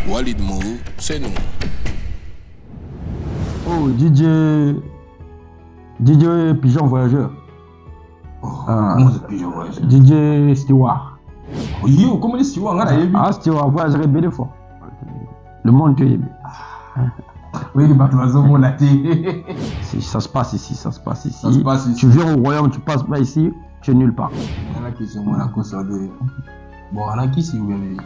Walid Mou, c'est nous. Oh, DJ Pigeon Voyageur. Comment c'est Pigeon Voyageur? DJ Stewart. Oui, comment est Stewart? Stewart Voyageur BD fort. Le monde est. Oui, il va te faire la télé. Ça se passe ici. Tu viens au royaume, tu passes pas ici, tu es nulle part. Il y en a qui sont la cause de. Bon, il y en a qui s'y viennent.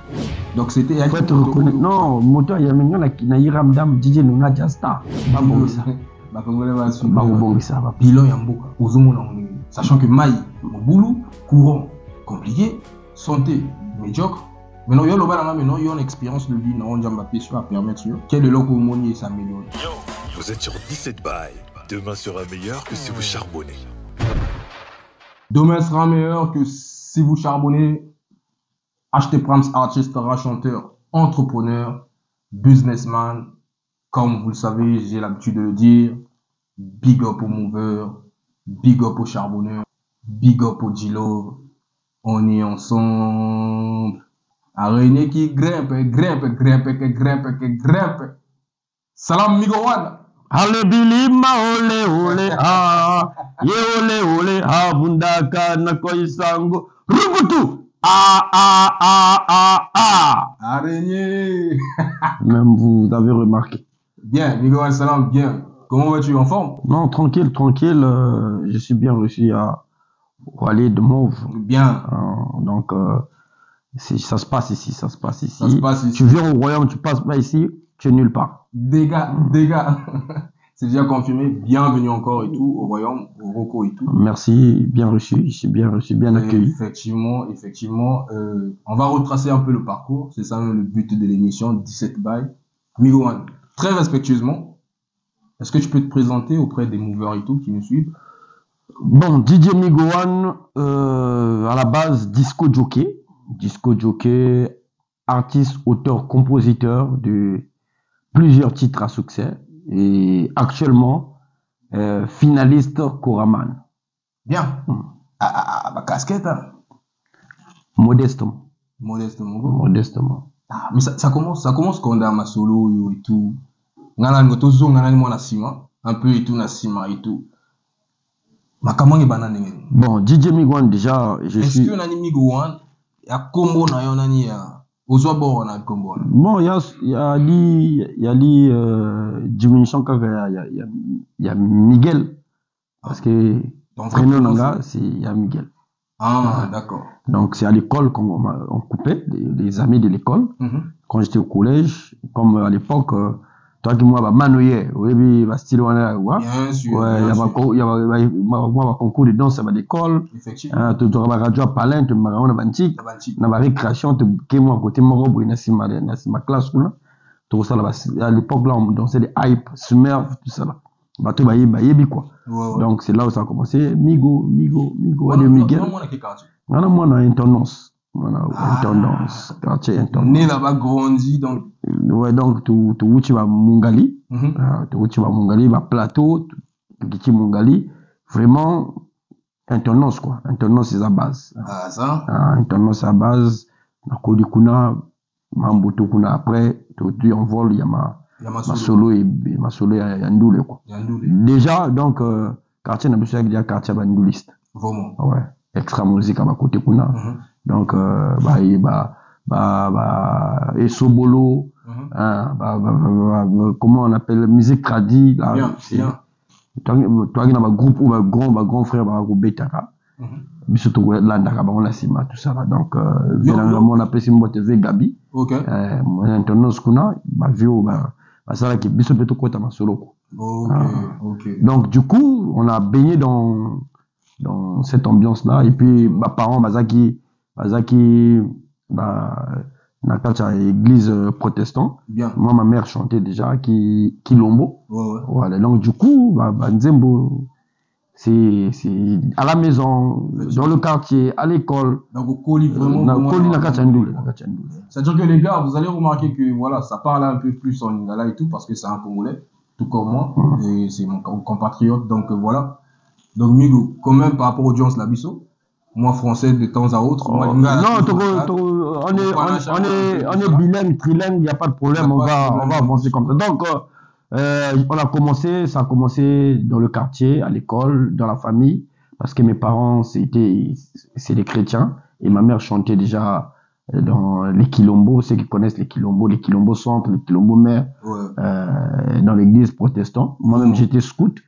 Donc c'était. Il faut être reconnu. Non, moto, il y a maintenant qui n'a pas Ramdam, DJ Nuna Jasta. Pas bon ça. Bilan Yamboka. Sachant que Maï, mon boulot, courant, compliqué, santé, médiocre. Maintenant, il y a une expérience de vie, non, on va permettre quel est le communier s'améliorer. Vous êtes sur 17 bails. Demain sera meilleur que si vous charbonnez. Demain sera meilleur que si vous charbonnez. Achetez Prams, artiste, chanteur, entrepreneur, businessman. Comme vous le savez, j'ai l'habitude de le dire. Big up aux moveurs, big up aux charbonneurs, big up aux Gilo. On est ensemble. Araignée qui grimpe. Salam Migowan. Ale bilima ole ah. Ye ole ah bundaka na koisango. Rubutu. Araignée. Même vous avez remarqué. Bien, Migowan Salam, bien. Comment vas-tu, en forme? Non, tranquille. Je suis bien reçu à Walid Mou. Bien. Donc, ça se passe ici. Tu viens au royaume, tu passes pas ici, tu es nulle part. Dégâts. C'est déjà confirmé. Bienvenue encore et tout au royaume, au Rocco et tout. Merci, bien reçu, bien accueilli. Effectivement. On va retracer un peu le parcours. C'est ça le but de l'émission 17 bails. Migowan, très respectueusement, est-ce que tu peux te présenter auprès des movers et tout qui nous suivent? Bon, DJ Migowan, à la base, disco jockey, artiste, auteur, compositeur de plusieurs titres à succès et actuellement finaliste Koraman. Bien. Ma casquette. Hein. Modestement. Mais ça commence quand on a ma solo et tout. Un peu et tout, Nassima et tout. Bon, DJ Migowan déjà, Est-ce que Nani Migowan, il y a combo na yon nani ya Ozwaboro na combo? Bon, il y a diminution quand il y a Miguel. Parce que prénom Nanga, il y a Miguel. Ah, d'accord. Donc c'est à l'école qu'on coupait, les amis de l'école. Quand j'étais au collège, comme à l'époque, toi qui moi, Manoye, oui, style bien sûr. Ouais, il y a concours de danse à l'école. Effectivement. Tu auras radio à Palin, tu m'as on a bantique. Dans ma récréation, tu es moi à côté, moi, ma classe, là. Tout ça, là, à l'époque, là, on dansait des hype, Smurf, tout ça, là. Bah, tu vas y quoi. Donc, c'est là où ça a commencé. Migo, Miguel. Moi, on a intendance. Quartier intendance. Né là-bas, grandi, donc. Ouais, donc, tu vas Mungali. Tu vas Mungali, va plateau, tu Mungali. Vraiment, intendance, quoi. Intendance, c'est la base. Ah, ça? Intendance, c'est la base. Na Kodi Kuna, Mambuto Kuna, après, tu envoles, il y a ma solo et ma solo, il y a Yandoule, quoi. Déjà, donc, quartier, n'a pas déjà quartier bandouliste. Vraiment. Ouais. Extra musique à ma côté Kuna. Donc, et Sobolo, comment on appelle, musique tradie, là. Bien. Toi, il y a un groupe ou un grand frère, un groupe Betaka. Surtout, Landaka, on a Sima, tout ça, là. Donc, on appelle Simbo TV Gabi. Ok. Mon intendance Kuna, ça, là, qui est bien plutôt quoi, ma solo. Ok. Donc, du coup, on a baigné dans cette ambiance-là. Et puis, mes parents, Bazaki, na église protestant. Bien. Moi, ma mère chantait déjà Kilombo. Ouais. Voilà. Donc, du coup, Nzembo, c'est à la maison, dans le quartier, à l'école. Donc, au Koli, vraiment. C'est-à-dire que les gars, vous allez remarquer que, voilà, ça parle un peu plus en lingala et tout, parce que c'est un Congolais, tout comme moi, et c'est mon compatriote, donc voilà. Donc, Migo, quand même, par rapport aux audiences, la bisso, Moi, français de temps à autre. Moi, Non, on est bilingue, trilingue, il n'y a pas de problème, on va avancer comme ça. Donc, ça a commencé dans le quartier, à l'école, dans la famille, parce que mes parents, c'est des chrétiens, et ma mère chantait déjà dans les quilombos, ceux qui connaissent les quilombos centre, les quilombos mère, dans l'église protestante. Moi-même, j'étais scout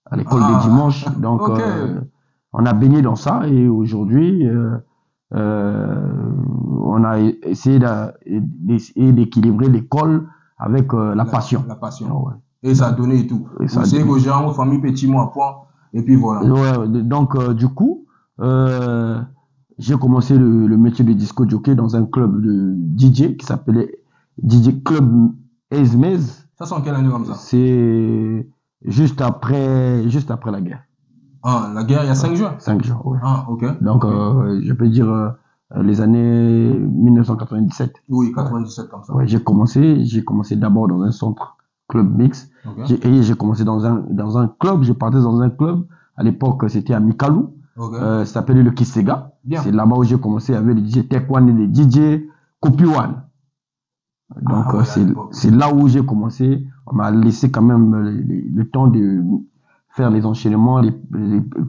à l'école des dimanches, donc on a baigné dans ça, et aujourd'hui, on a essayé d'équilibrer l'école avec la passion. La passion. Ouais. Et ça a donné et tout. Vous savez que j'ai une famille petit mot à point, et puis voilà. Ouais, donc, du coup, j'ai commencé le métier de disco jockey dans un club de DJ qui s'appelait DJ Club Ezmez. Ça, c'est en quelle année comme ça? C'est juste après la guerre. Ah, la guerre, il y a 5 jours? 5 jours, oui. Ah, ok. Donc, je peux dire les années 1997. Oui, 97 comme ça. Ouais, j'ai commencé d'abord dans un centre club mix. Okay. J'ai commencé dans un club, je partais dans un club. À l'époque, c'était à Mikalou. Okay. Ça s'appelait le Kisega. C'est là-bas où j'ai commencé avec les DJ Tekwan et les DJ Kopiwan. Donc, c'est là où j'ai commencé. On m'a laissé quand même le temps de faire les enchaînements,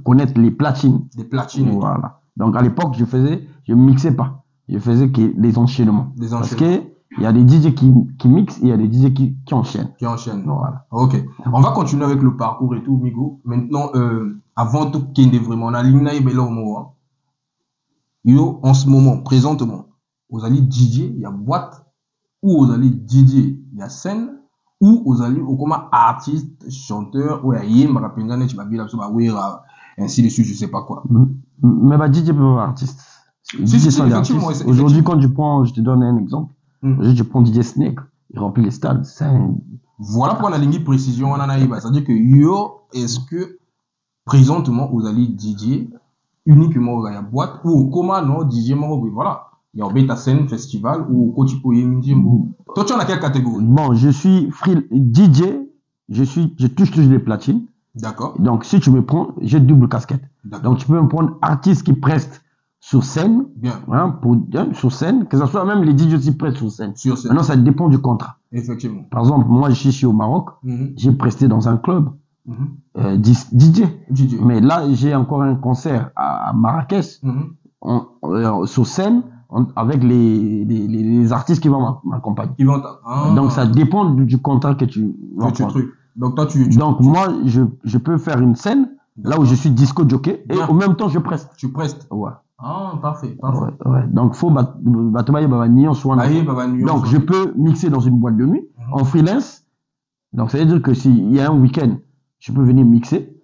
connaître les platines. Les platines. Voilà. Donc, à l'époque, je mixais pas. Je faisais que les enchaînements. Parce que il y a des DJ qui mixent, il y a des DJ qui enchaînent. Qui enchaînent. Voilà. Ok. On va continuer avec le parcours et tout, Migo. Maintenant, avant tout, vraiment, on a l'imna et belo mo. Yo, en ce moment, présentement, vous allez DJ, il y a boîte, ou vous allez DJ, il y a scène, ou vous allez, ou comme artiste, chanteur, ou il y a rapidement, tu vas bien ainsi de suite, je sais pas quoi. Mais bah, DJ peut être artiste. Effectivement. Aujourd'hui, quand je te donne un exemple. Je prends DJ Snake, il remplit les stades. Voilà pourquoi on a ligne précision. C'est-à-dire que yo, est-ce que présentement vous allez DJ uniquement à la boîte ou comment non DJ voilà. Il y a bêta scène festival ou coach pour toi tu en as quelle catégorie? Bon, je suis DJ, je touche toujours les platines. D'accord. Donc si tu me prends, j'ai double casquette. Donc tu peux me prendre artiste qui preste sur scène, hein, sur scène, que ce soit même les DJ aussi prêts sur scène. Maintenant, ça dépend du contrat. Effectivement. Par exemple, moi, je suis ici au Maroc, j'ai presté dans un club, DJ. Mais là, j'ai encore un concert à Marrakech, sur scène, avec les artistes qui vont m'accompagner. Donc, ça dépend du contrat que tu vas prendre. Donc, moi, je peux faire une scène, là où je suis disco jockey, et en même temps, je preste. Tu prestes. Ouais. Ah, parfait. Ouais. Donc, faut donc, je peux mixer dans une boîte de nuit, en freelance. Donc, ça veut dire que s'il y a un week-end, je peux venir mixer.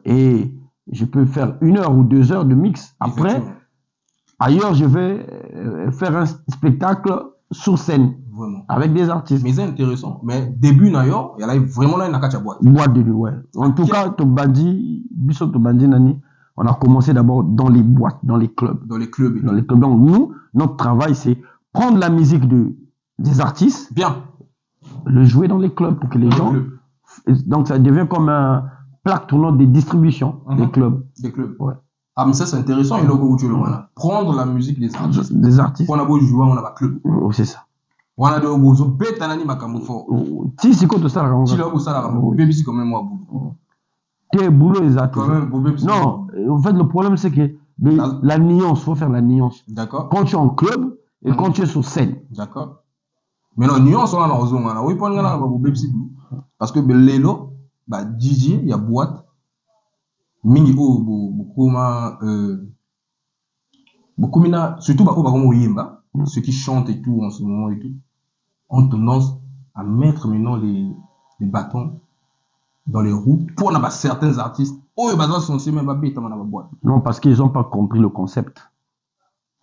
Et je peux faire 1 heure ou 2 heures de mix. Après, ailleurs, je vais faire un spectacle sur scène. Vraiment. Avec des artistes. Mais c'est intéressant. Mais début, d'ailleurs, il y a vraiment là une boîte. Boîte de nuit, ouais. En tout cas, Tobandi, Nani, on a commencé d'abord dans les boîtes, dans les clubs. Dans les clubs. Donc, nous, notre travail, c'est prendre la musique des artistes. Bien. Le jouer dans les clubs pour que les gens. Donc, ça devient comme un plaque tournant des distributions des clubs. Des clubs. Ouais. Ah, mais ça, c'est intéressant. Et là, où tu le vois, prendre la musique des artistes. Des artistes. On a beau jouer, on a pas club. C'est ça. On a de beaux bêtes à l'anime à Camofort. Si, c'est quoi tout ça, là? Si, là, où ça, là, bébé, c'est quand même moi, boulot. T'es boulot, exact. Non, en fait, le problème, c'est que la nuance, il faut faire la nuance. D'accord. Quand tu es en club et quand tu es sur scène. D'accord. Mais non, nuance, on a dans zone. Oui, pour parce que Lélo, DJ, il y a boîte. Mingi, surtout, ceux qui chantent et tout en ce moment et tout, ont tendance à mettre maintenant les bâtons dans les roues pour n'avoir certains artistes. Non, parce qu'ils n'ont pas compris le concept.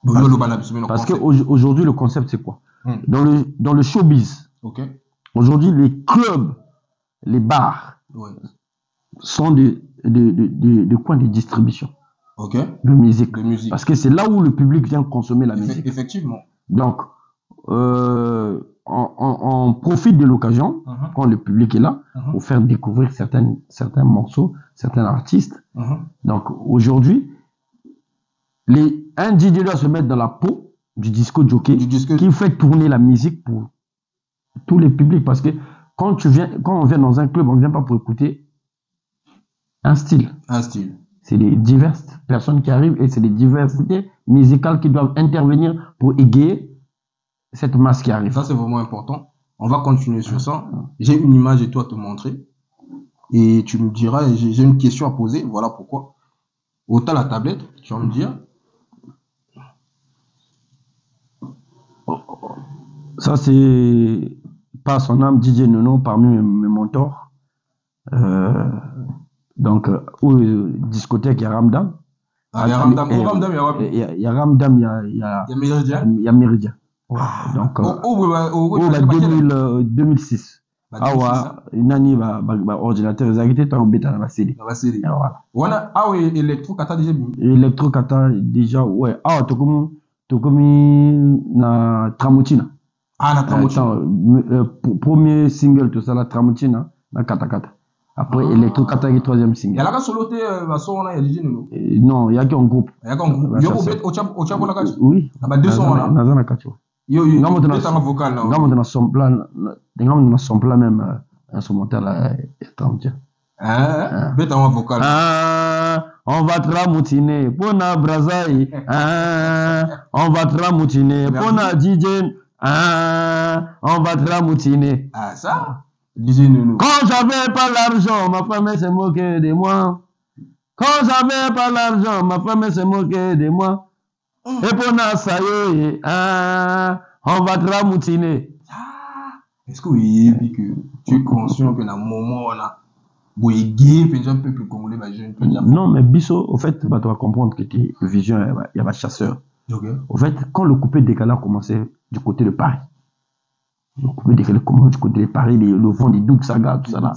Parce qu'aujourd'hui, le concept, c'est quoi? Dans le showbiz, aujourd'hui, les clubs, les bars sont des coins de distribution de musique. Parce que c'est là où le public vient consommer la musique. Effectivement. Donc, on profite de l'occasion, quand le public est là, pour faire découvrir certains morceaux, certains artistes. Donc, aujourd'hui, un DJ doit se mettre dans la peau du disco jockey disque. qui fait tourner la musique pour tous les publics. Parce que quand on vient dans un club, on ne vient pas pour écouter un style. Un style. C'est les diverses personnes qui arrivent et c'est les diversités musicales qui doivent intervenir pour égayer cette masse qui arrive. Ça, c'est vraiment important. On va continuer sur ça. J'ai une image et toi te montrer. Et tu me diras, j'ai une question à poser. Voilà pourquoi. Autant la tablette, tu vas me dire. Ça, c'est pas son âme, DJ Nono, parmi mes mentors. Donc, discothèque, il y a Ramdam. Ah, il y a Ramdam. Il y a Ramdam, il y a Méridien. Il y a Méridien. Donc, 2006. Ah ouais, une année, ordinateur, ils ont été dans la série. Voilà. Ah oui, électro-kata déjà. Électro-kata déjà, ouais. Ah, tu comme na Tramutina. Ah, na Tramutina. Premier single, tout ça, la Tramutina, na Kata. Après, Electro-Kata est troisième single. Il y a la solo, il y a DJ Nono. Non, il n'y a qu'un groupe. Il y a qu'un groupe. Il y a un groupe. Oui. Il y a 200 là. Dans la Kacho. Il y a un vocal là. Dans la son plan même instrumental Tramutina. Bête un vocal. On va tramoutiner pour na Brazaï. On va tramoutiner pour na DJ. On va tramoutiner. Ah, ça? DJ Nono. Quand j'avais pas l'argent, ma femme s'est moquée de moi. Quand j'avais pas l'argent, ma femme s'est moquée de moi. Et pour na ça y est, on va tramoutiner. Est-ce que oui, puis que tu es conscient que dans le moment là, vous êtes gay, puis un peuple congolais, non, mais Bisso, au fait, tu vas comprendre que tes visions, il y a pas de chasseur. Okay. Au fait, quand le coupé décalé a commencé du côté de Paris, le coupé décalé commence du côté de Paris, le vent des Doug Saga, tout ça là.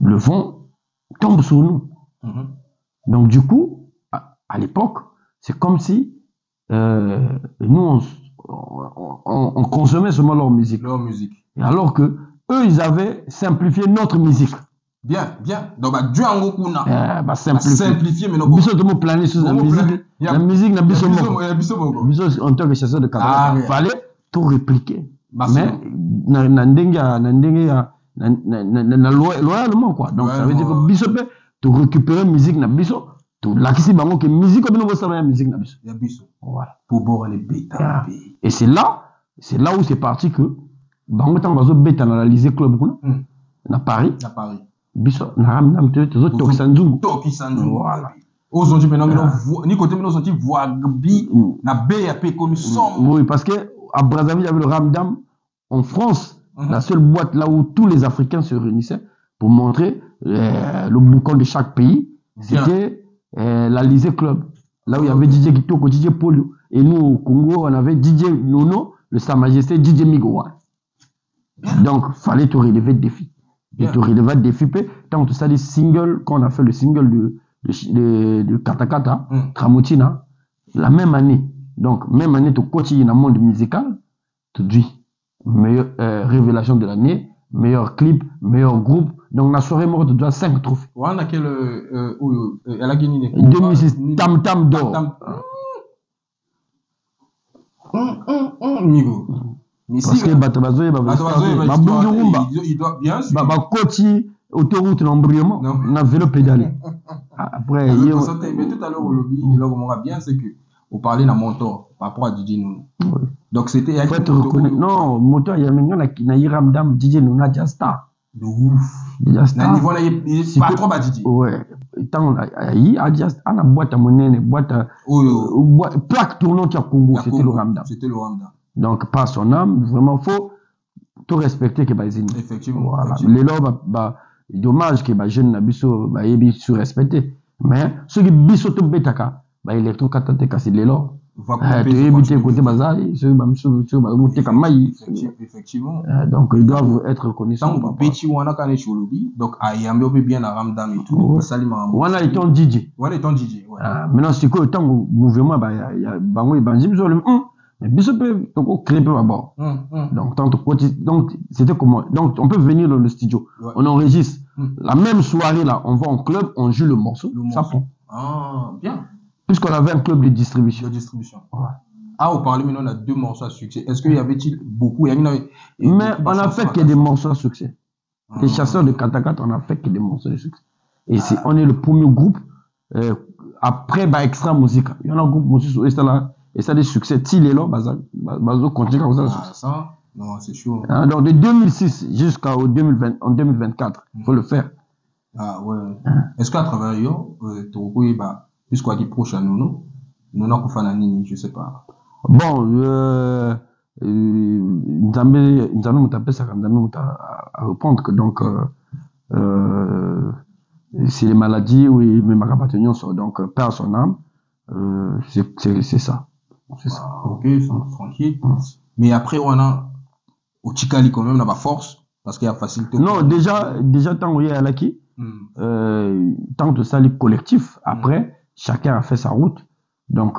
Le vent tombe sur nous. Donc, du coup, à l'époque, c'est comme si nous, on consommait seulement leur musique. Et alors que eux, ils avaient simplifié notre musique. Bien. Donc, Dieu en gros, simplifier, mais non. Bisso de me planer sur la musique. La musique n'a Bisso Bisso en tant que chasseur de cartes. Il fallait tout répliquer. Mais, loyalement, quoi. Donc, ça veut dire que Bisso peut te récupérer musique n'a Bisso. La question est que musique comme nous savons musique n'a Bisso. Voilà. Pour boire les bêta. Et c'est là où c'est parti que bango tant bazo bêta dans l'Alizé club na Paris. Bisso na ramdam te Tokisanzungu. Voilà. Aujourd'hui maintenant ni côté maintenant sont voix bi na BAP comme somme. Oui, parce que à Brazzaville il y avait le Ramdam en France, la seule boîte là où tous les Africains se réunissaient pour montrer le boucan de chaque pays. C'était l'Alizé club. Là où il y avait DJ Kitoko, DJ Polio. Et nous, au Congo, on avait DJ Nono, le Sa Majesté, DJ Migowa. Donc, il fallait te relever de défi. Et te relever de défi, tant que ça, les singles, quand on a fait le single de Katakata, Tramutina, la même année. Donc, même année, tu continues dans le monde musical, tu dis, meilleure révélation de l'année, meilleur clip, meilleur groupe. Donc, la soirée morte, tu dois 5 trophées. On a quel, elle a gagné 2006, Tam Tam d'or. Migo. Parce que Batabazoé, il doit bien sûr. Côté autoroute l'embrayement, on a vélo pédalé. Après, mais tout à l'heure au lobby, là on va bien, c'est que vous parlez d'un mentor par rapport à DJ Nono. Donc c'était. Il faut être reconnu. Non, moteur, il y a maintenant qui Ramdam, DJ Nono, déjà star. De ouf. Déjà star. Niveau là, il pas trop bas DJ. Ouais. Tant il y a déjà une boîte à monnaie, boîte plaque tournante à Congo, c'était le Ramdam. Donc, par son âme, vraiment, faut tout respecter que Bazine. Effectivement. Voilà. Les lois, dommage que les jeunes n'abissent sur respecter. Mais ceux qui bissent tout bétaka, électro-kata te casse les lois. Tu éviter côté bazar, ceux qui effectivement. Donc, ils doivent être reconnaissants. Donc, Ayambe bien à Ramdam et tout. Wana est un DJ. Maintenant, c'est quoi le temps où mouvement, il y a Bango et Banjim sur le mais Bisso peut créer peu d'abord. Donc, c'était comment? Donc, on peut venir dans le studio. On enregistre. La même soirée là, on va en club, on joue le morceau. Ça prend. Ah, bien. Puisqu'on avait un club de distribution. De distribution. Ouais. Ah, vous parlez maintenant, on a 2 morceaux à succès. Est-ce qu'il y avait-il beaucoup? Mais on a fait que des morceaux à succès. Les chasseurs de Katakata, on a fait que des morceaux de succès. Et on est le premier groupe. Après, Extra Musica. Il y en a un groupe musical et ça a des succès. Tilelo, Bazo continue comme ça. Ça, non, c'est chaud. Donc de 2006 jusqu'en 2024, il faut le faire. Ah ouais. Est-ce qu'à travers yo, tu as puisqu'on dit proche à nous, nous n'avons pas nini, je sais pas. Bon, nous allons taper ça comme nous à répondre que donc c'est les maladies oui mais ma capacité sont donc perd son âme, c'est ça. C'est ça. Ok, tranquille. Mais après on a au Chikali quand même on a pas force parce qu'il y a facilité. Non, déjà tant qu'il y a Alaki, tant de ça les collectifs. Après chacun a fait sa route. Donc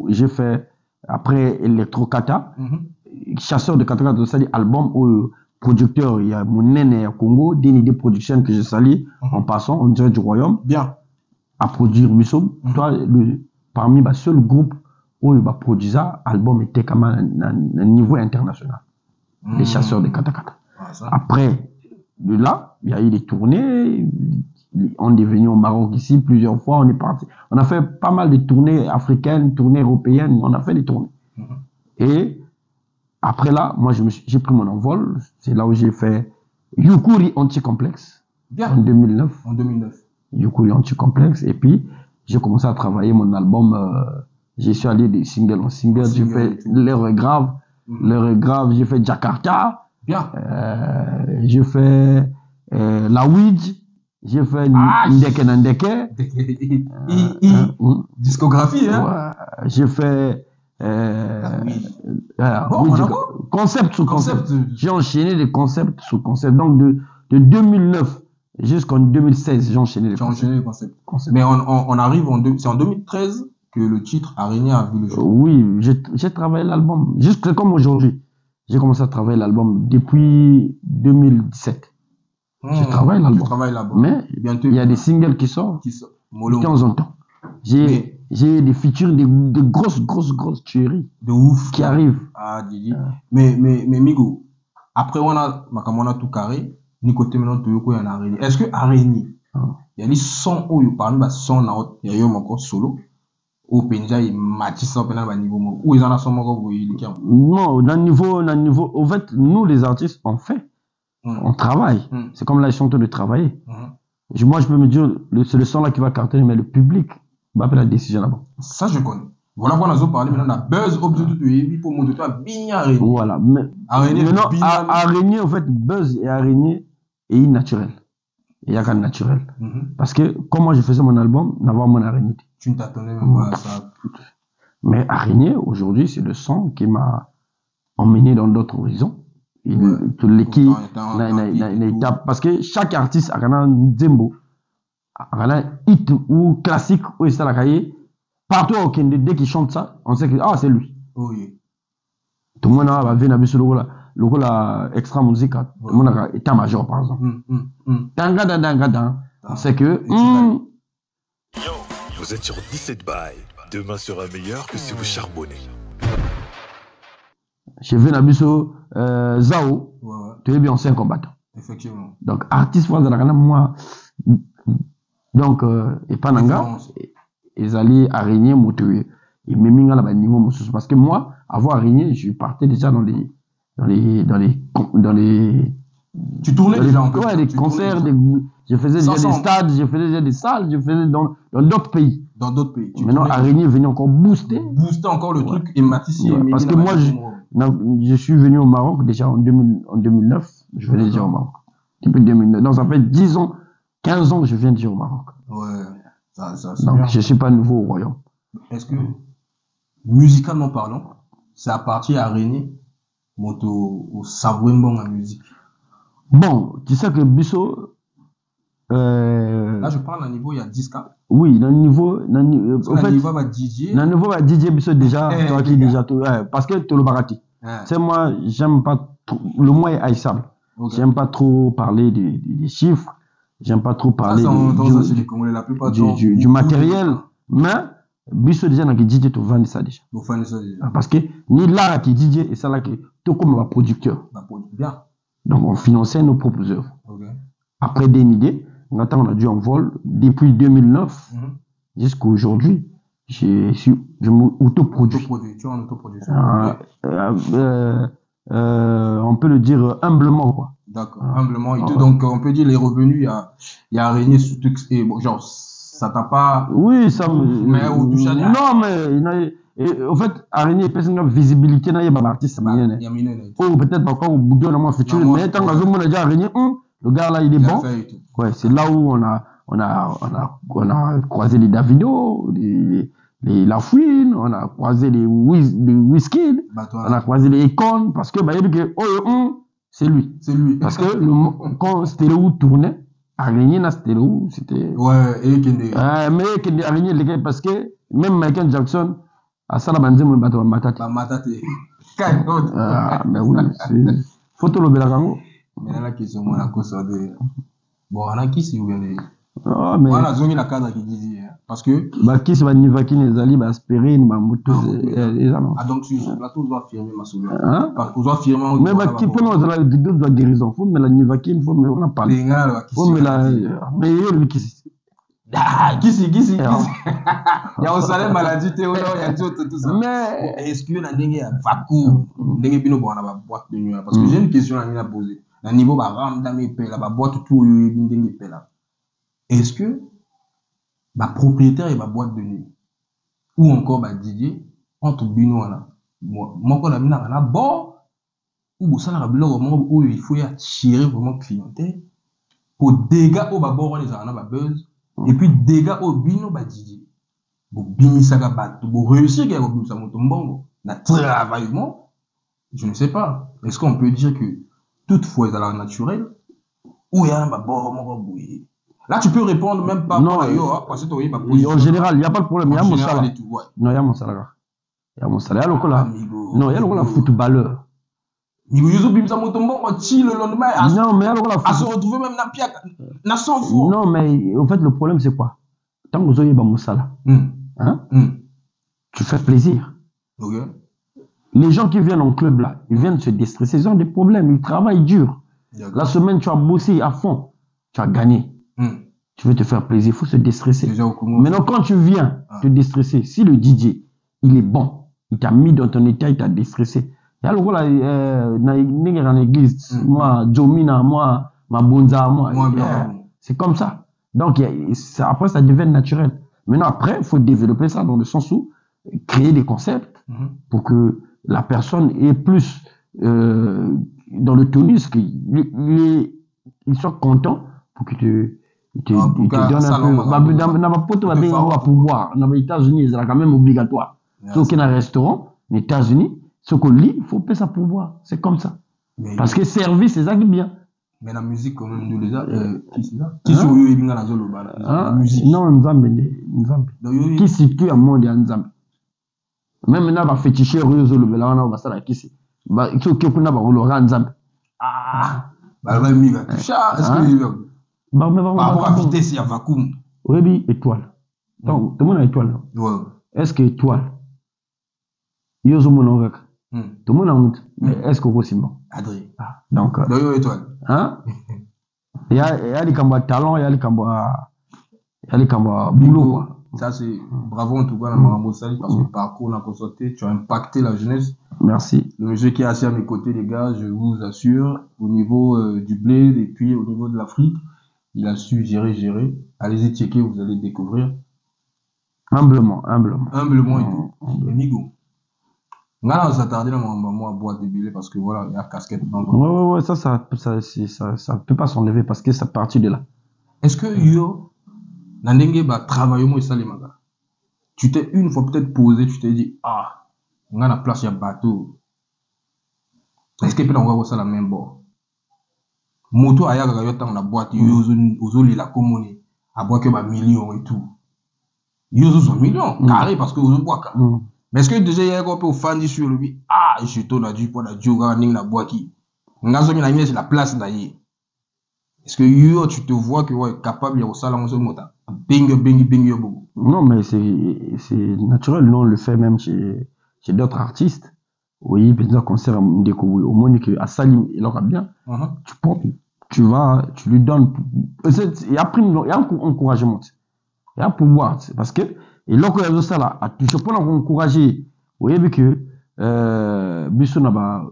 j'ai fait après Electrocata, chasseur de Kataka de Sali album où producteur il y a mon nène à Congo, des productions que je salue en passant, on dirait du royaume. Bien. À produire Bissau. Toi, parmi les seuls groupes où il va produire ça, album était quand même à un niveau international. Les chasseurs de Katakata. Après, de là, il y a eu des tournées. On est venu au Maroc ici plusieurs fois, on est parti. On a fait pas mal de tournées africaines, tournées européennes, on a fait des tournées. Et après là, moi j'ai pris mon envol. C'est là où j'ai fait Yukuri Anticomplexe en 2009. En 2009. Yukuri Anticomplexe. Et puis j'ai commencé à travailler mon album. Je suis allé de single en single. J'ai fait L'heure est grave. L'heure est grave. J'ai fait Jakarta. Bien. J'ai fait La Ouija. J'ai fait Ndeke Nandeke. Discographie, hein? Ouais. J'ai fait concept sur concept. J'ai enchaîné des concepts sur concept. Donc de 2009 jusqu'en 2016, j'ai enchaîné les concepts. Mais on arrive c'est en 2013 que le titre Araignée a vu le jour. Oui, j'ai travaillé l'album. Juste comme aujourd'hui. J'ai commencé à travailler l'album depuis 2017. Je travaille l'album. Mais il y a des singles qui sortent de temps en temps. J'ai des features, des grosses tueries. De ouf. Qui arrivent. Ah, Didi. Mais Migo, après on a tout carré, ni côté maintenant tout il y en a araignée. Est-ce que araignée, il y a des sons où il parle de son il y a eu encore solo. Au Penja, il match ça au niveau où ils en ont son non, dans le niveau, au fait, nous les artistes, on fait. On travaille. C'est comme là, ils sont en train de travailler. Moi, je peux me dire, c'est le son là qui va cartonner, mais le public va prendre la décision là-bas. Ça, je connais. Voilà pourquoi on a parlé maintenant de buzz, objet pour montrer toi, bien araignée. Voilà. Mais, maintenant, araignée, en fait, buzz et araignée est innaturel. Il y a qu'un naturel. Parce que, comment je faisais mon album, n'avoir mon araignée. Tu ne t'attendais même pas à ça. Mais araignée, aujourd'hui, c'est le son qui m'a emmené dans d'autres horizons. L'équipe, parce que chaque artiste a un zembo, a un hit ou classique ou est la cahier. Partout au Kenya, dès qu'il chante ça, on sait que c'est lui. Oui. Tout le monde va venir sur le rôle extra musique. Tout le monde a état-major par exemple. On sait que. Vous êtes sur 17 bails. Demain sera meilleur que si vous charbonnez. J'ai vu Nabiso Zao, tu es bien ancien combattant. Effectivement. Donc, artiste, moi, donc, et Pananga, ils allaient araignée, motiver. Et même là, niveau, parce que moi, avant araignée, je partais déjà dans les. Tu tournais déjà en des concerts, je faisais déjà des stades, je faisais déjà des salles, je faisais dans d'autres pays. Dans d'autres pays. Maintenant, araignée venait encore booster. Booster encore le truc et Matissi. Parce que moi, je suis venu au Maroc déjà en 2009. Je venais déjà au Maroc. Depuis 2009. Donc ça fait 10 ans, 15 ans que je viens déjà au Maroc. Ouais. Donc je ne suis pas nouveau au royaume. Est-ce que, musicalement parlant, c'est à partir araignée, au savoir bon la musique? Bon, tu sais que Bissau. Là, je parle d'un niveau, il y a 10K. Oui, dans le niveau. Au fait, niveau va DJ. Dans le niveau va DJ Bissau déjà. Toi qui déjà tout. Parce que tu le barati. C'est moi, j'aime pas trop. Le mot est haïssable. J'aime pas trop parler des chiffres. j'aime pas trop parler du matériel, mais biso déjà na DJ to vendre ça déjà. Parce que ni là qui DJ et ça là qui tout comme un producteur. Bien. Donc on finançait nos propres œuvres. Okay. Après des idées, on a dû en vol depuis 2009 jusqu'à aujourd'hui. Je m'autoproduis. Tu es en autoproduction. On peut le dire humblement quoi. D'accord, humblement et tout. Donc on peut dire les revenus, il y a régné sur tout et bon, genre ça t'a pas. Oui, ça me. Mais au touche à rien. Non, mais en fait, araignée et personne visibilité n'a pas l'artiste. Il y a oh, peut-être encore au bout de la futur, mais tant que on a déjà araignée, le gars là il est bon. Ouais, c'est là où on a croisé les Davido, les Lafouine, on a croisé les Wizkid, on a croisé les Econ, parce que bah il dit que c'est lui. C'est lui. Parce que quand c'était où tournait, araignée là c'était où c'était. Ouais, et Kende. Mais Kende araignée les gars parce que même Michael Jackson à ça la bande mon bateau matate. Mais oui, photo le belagango. Mais là la question moi la cause de bon on a qui si vous venez. Ah mais voilà zone la cadre qui dit parce que bah qui se va nivaki les ali ba aspirine ma moto les annonces. Ah donc sur ce plateau doit firmer ma soeur. Parce qu'on doit firmer mais bah qui peut nous la doit guérison faut mais la nivaki il faut mais on a parlé. Faut mais la mais il qui Kisi. Il y a un salaire maladie, il y a tout ça. Mais est-ce que la dengue a vacu, dengue bino bon la boîte de nuit parce que j'ai une question à poser. Le niveau va ram dans mes paix la boîte tout dengue paix là. Est-ce que ma propriétaire et ma boîte de nuit ou encore ma Didier entre bino là moi quand la mina na bon ou ça la blog où il faut y attirer vraiment clientèle pour dégâts au bord les ana ba buzz. Et puis dégâts au bino badidi bo bimisaka bato bo réussir à bimisa moto mbongo na travaillement je ne sais pas est-ce qu'on peut dire que toutefois dans la naturelle ou il y a un bord moko boui là tu peux répondre même pas non parce que toi en général il y a pas de problème il y a mon salaire non il y a mon salaire là non il y a le footballeur il y a le lendemain à se retrouver même dans piak na 100 fois. Non mais en fait le problème c'est quoi tant que vous avez mon salaire tu fais plaisir. Okay. Les gens qui viennent en club là ils viennent se déstresser ils ont des problèmes ils travaillent dur. La semaine tu as bossé à fond tu as gagné. Tu veux te faire plaisir il faut se déstresser. Maintenant quand tu viens te déstresser si le DJ il est bon il t'a mis dans ton état il t'a déstressé. Il y a le rôle dans l'église, moi, Jomina, moi, ma bonza, moi. C'est comme ça. Donc, après, ça devient naturel. Maintenant, après, il faut développer ça dans le sens où créer des concepts pour que la personne ait plus dans le tonus, qu'il soit content pour qu'il te donne un peu. Dans ma pote, on va pouvoir. Dans les États-Unis, c'est quand même obligatoire. Sauf qu'il y a un restaurant, aux États-Unis, ce qu'on lit, il faut payer ça pour boire. C'est comme ça. Mais parce que service, c'est ça qui est bien. Mais la musique, quand même, nous les a. Qui c'est ça? Qui sont eux, ils dans la zone la musique. Non, Nzambe. Qui situe à monde à Nzambe. Même maintenant, on va féticher Rio Zolo, là, on va ça là, qui c'est. Bah, qui qu'on a, on l'aura Nzambe. Ah! Bah, là, il va toucher. Est-ce que. Bah, mais par rapport à vitesse, il y a vacuum. Oui, étoile. Donc, tout le monde a étoile. Est-ce que étoile? Yozo Monovek. Tout le monde a honte. Mais est-ce que c'est bon? Adrien. Donc, étoile. Hein? Il y a les cambouis talent, il y a les cambouis boulot, quoi. Ça, c'est bravo en tout cas, Marambo Sali, parce que le parcours, on a constaté, tu as impacté la jeunesse. Merci. Le monsieur qui est assis à mes côtés, les gars, je vous assure, au niveau du blé et puis au niveau de l'Afrique, il a su gérer. Allez-y checker, vous allez découvrir. Humblement et tout. Amigo. On va s'attarder dans moi à boire des billets parce que voilà, il y a casquette. Ouais, ça peut pas s'enlever parce que ça partit de là. Est-ce que yo, Nandenge va travailler moi ça les magas? Tu t'es une fois peut-être posé, tu t'es dit, on a la place, il y a bateau. Est-ce que peut-être on va voir ça la même bord? Moto aya gagayota on la boîte, yozo li la commune, à boire que ba millions et tout. Yozo son millions, carré parce que yozo bois. Mais est-ce que déjà il y a un peu au fan sur lui? Je tourne à du pour la djoga ning la boîte qui. Ngazo mi na c'est la place là y. Est-ce que yo, tu te vois que ouais, capable de ça là, on se monte. Bing, beaucoup. Non, mais c'est naturel. Nous, on le fait même chez d'autres artistes. Oui, par exemple, concert au moins que à Salim, il aura bien. Tu prends, tu vas, tu lui donnes. Il y a prime, il y a un encouragement. Il y a un pouvoir. Parce que, et là, quand il y a ça là, je peux encourager. Vous voyez que, Bissou n'a pas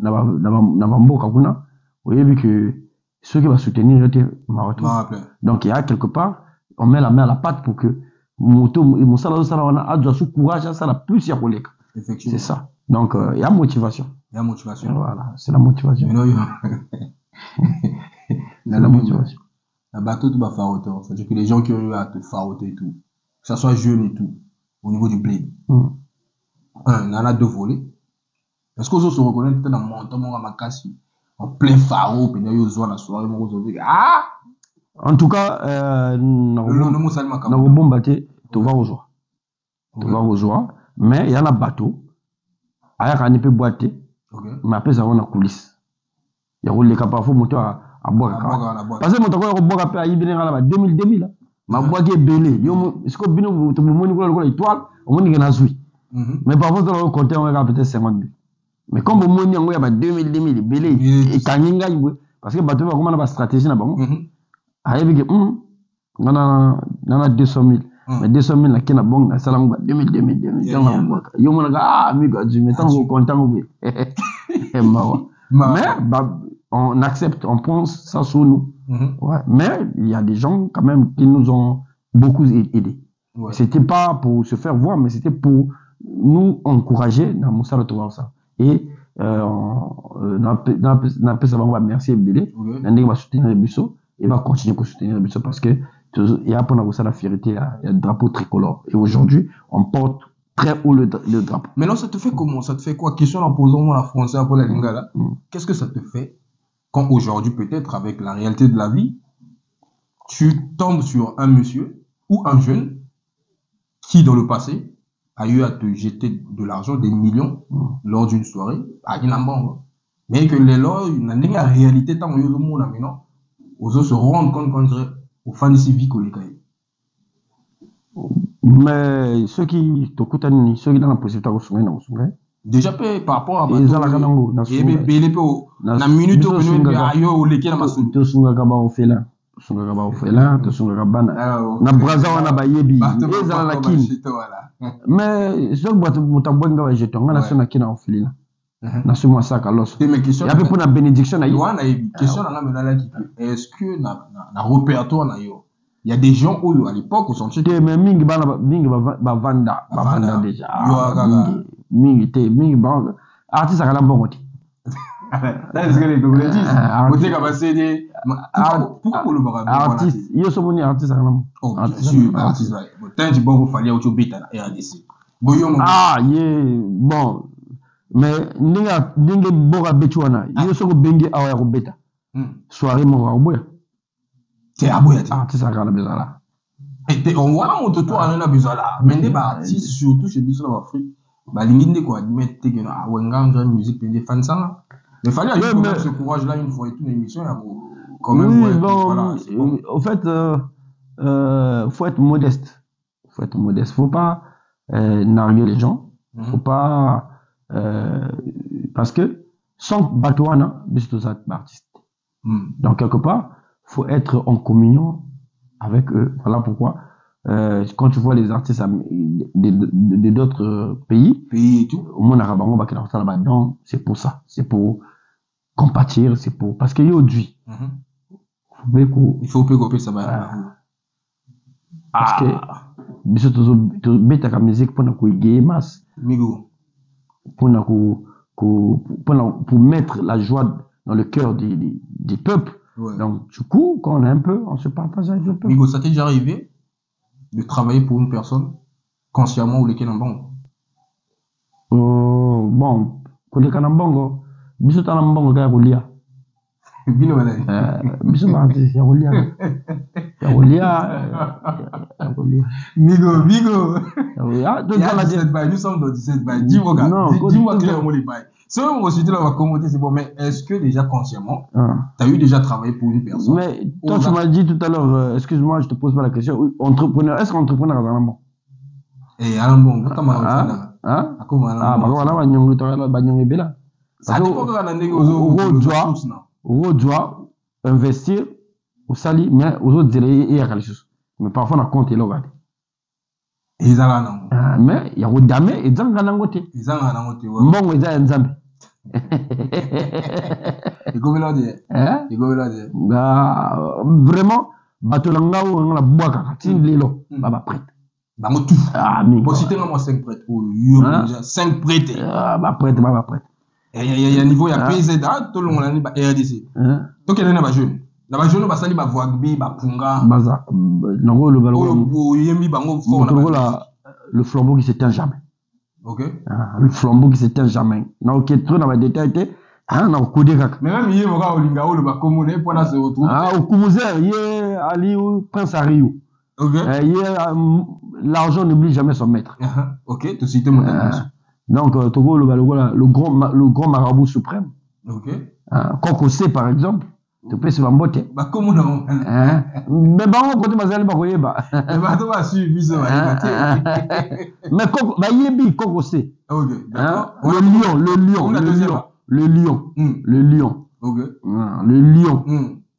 mboka kuna. Vous voyez que, ceux qui vont soutenir étaient marathon. Donc, il y a quelque part, on met la main à la pâte pour que mon salaire, on a du courage, ça la plus il y a collègue. C'est ça. Donc, il y a motivation. Il y a motivation. Voilà, c'est la motivation. Mais non, c'est la motivation. La bateau, tu vas faroter. C'est-à-dire que les gens qui ont eu à te faroter et tout, que ça soit jeune et tout, au niveau du blé. On en a deux volets. Est-ce qu'on se reconnaît peut-être dans mon temps, à ma casse, en plein pharo, puis il y a eu la soirée, ah! En tout cas, dans le bon bateau, tu vas aux joies. Tu vas aux joies, mais il y a un bateau, il y a un peu boité, mais après ça va dans la coulisse. Il y a des capables, il faut monter à boire. Parce que mon temps, il y a boire à 2000. Ma boire qui est belé. Est-ce que tu as une étoile, on a une suite. Mais parfois, tu as compté, on a peut-être 50 000. Mais comme au moins, il y a 2000, belé, et quand il y a parce que le bateau, on a une stratégie là-bas. Il y a 200 000. Mais 200 000, il y a bon, 2000. Il y a mais on accepte, on pense ça sur nous. Ouais. Mais il y a des gens quand même qui nous ont beaucoup aidés. Ouais. C'était pas pour se faire voir, mais c'était pour nous encourager dans mon salon de voir ça. Et on va merci Bélé, on va soutenir les buissons et va continuer à soutenir les buissons parce que il y a pour la fierté, il y a le drapeau tricolore. Et aujourd'hui, on porte très haut le drapeau. Maintenant, ça te fait comment? Ça te fait quoi? Question en posant moi la française pour la lingala. Qu'est-ce que ça te fait quand aujourd'hui, peut-être avec la réalité de la vie, tu tombes sur un monsieur ou un jeune qui, dans le passé, a eu à te jeter de l'argent, des millions, lors d'une soirée, à Guinamban. Mais que les lois, il n'y a pas de réalité tant que nous avons maintenant, aux autres se rendent compte aux fans ici, vie collègue. Mais ceux qui t'écoutent, ceux qui ont la possibilité de se déjà par rapport à ils ont la ganango na minute où nous ayo oleki na masulu to sunga kaba ofela to sunga bana na braza wana bayebi ezala la kini mais ce boîte mutabwenga wa jeton ngana sona kina ofela na ce mois ça kalos il y a peu pour la bénédiction na question na menala qui est-ce que na répertoire na yo il y a des gens où à l'époque au sentier mais mingi ba vanda déjà mingi ba artiste akala mbongo ti est-ce que les Congolais disent ka basede pourquoi le bara artiste yo so moni artiste akala oh bien sûr artiste là tant tu bon fallait au beta na RDC bon mais ndinga boka bechuana yo so ko bengi awa ko beta soirée mo wa boya c'est aboya artiste akala bezala et on voit mon toto à un bezala mais des artistes surtout chez Bissau en Afrique bah limite quoi mettre que na wenga musique des fans ça mais fallait avoir ce courage là une fois et toute l'émission quand même oui, voilà au fait faut être modeste faut pas narguer les gens faut pas parce que sans batouana Bissau ça artiste donc quelque part faut être en communion avec eux voilà pourquoi quand tu vois les artistes d'autres pays et tout, au monde arabe, c'est pour ça, c'est pour compatir, c'est pour parce qu'il y a aujourd'hui. Il faut pégoper ça. Parce que tu bêta la musique pour nous gagner masse. Pour mettre la joie dans le cœur des peuples. Ouais. Donc du coup, quand on a un peu, on se partage avec le peuple. Migo, ça t'est déjà arrivé de travailler pour une personne consciemment ou les Kenambongo? Bon, pour les Kenambongo, biso tanambongo kaya kulia. Bino wala. Biso mardi ya kulia. Migo. Donc, Il y a 17 bails, nous sommes dans 17 bails. Dis-moi, gars. Dis-moi clairement les bails. Si on va consulter, on va commenter, c'est bon. Mais est-ce que déjà consciemment, tu as eu déjà travaillé pour une personne? Mais toi, tu m'as dit tout à l'heure, excuse-moi, je te pose pas la question. Oui, entrepreneur, est-ce qu'entrepreneur est un bon? Eh, un bon, comment on fait là? Hein? Comment on Ah, bah voilà, on va ça dépend de la négociation. On doit investir au sali, mais aux autres délais et à la chose. Mais parfois, on a compté là. Et ils ont mais il y a des dames et des gens qui ont côté. Ils ont un côté. Bon, ils ont un zambi. Et comment là dire? Et comment là dire? Vraiment, Batolanga ou on a boaka, tin lelo, baba prête. Bah moi tout. Ah mais. Pour citer moi 5 prêtres. Oh, déjà 5 prêtres. Bah prête, baba prête. Il y a niveau, il y a PZA, tout le monde a RDC. Donc il y a des jeunes. La jeune va sali ba voagbi ba punga. Baza. Non le ballon. Le flambeau qui s'éteint jamais. OK. Le flambeau qui s'éteint jamais. Non OK, trop dans les détails. Ah non, coup de cac. Mais même hier, on va au Lingao, le bas communé pour se retrouver. Ah, au Koumouzer, hier, Ali ou Prince Ariou. OK. Hier, l'argent n'oublie jamais son maître. OK, tu cites mon attention. Donc, Togo, le grand marabout suprême. OK. Kokosé, par exemple. Tu peux se vamboter. Bah, comment non? Mais bah, on peut te bagoyer, bah. Mais bah, tu vas suivre ça, mais bah, yebi, Kokosé. OK. Le lion. OK. Le lion.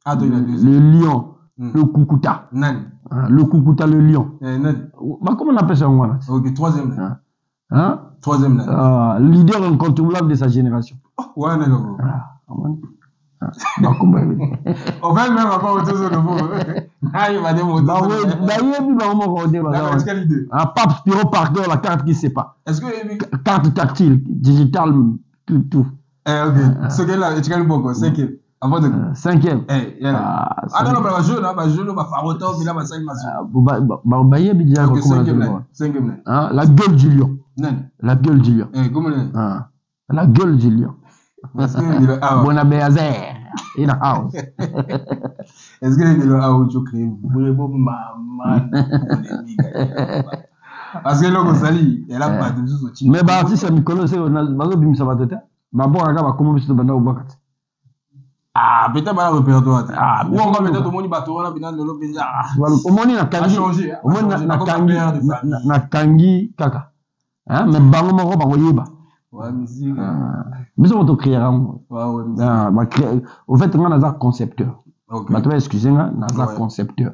Ah, tu le lion. Le Kukuta. Le Kukuta, le lion. Bah, comment on appelle ça, moi? OK, troisième. Troisième. Leader incontournable de sa génération. Ouais, d'accord. On va même pas autour de vous. Ah, il va dire mon Pape Spiro Parker, la carte qui ne sait pas. Est-ce que carte tactile, digitale, tout. OK. Ce qu'elle tu as le bon, cinquième. Avant de cinquième. Ah non, bah jeune, bah faroto, mais là bah ça il m'a cinquième. La gueule du lion. La gueule du lion. Comment la gueule du lion. Bonabéazer. In the house. Est-ce que il a où tu crées vraiment maman. Parce que là on sali, elle a pas de soucis. Mais bah si c'est Mikolo c'est bazo bim ça va tete. Bah bon aga ba comment biso banda obakati. Ah, peut-être pas le répertoire. Ah, ou on va peut-être au moni bateau, on a bien le lobenza. Au moni na kangi. Au moni na kangi kaka. Hein, mais bango moko bango yeba. Ouais, musique. Mais on te créera. Ouais, au fait, on a un concepteur. OK. Bah, tu vas excuser, on a un concepteur.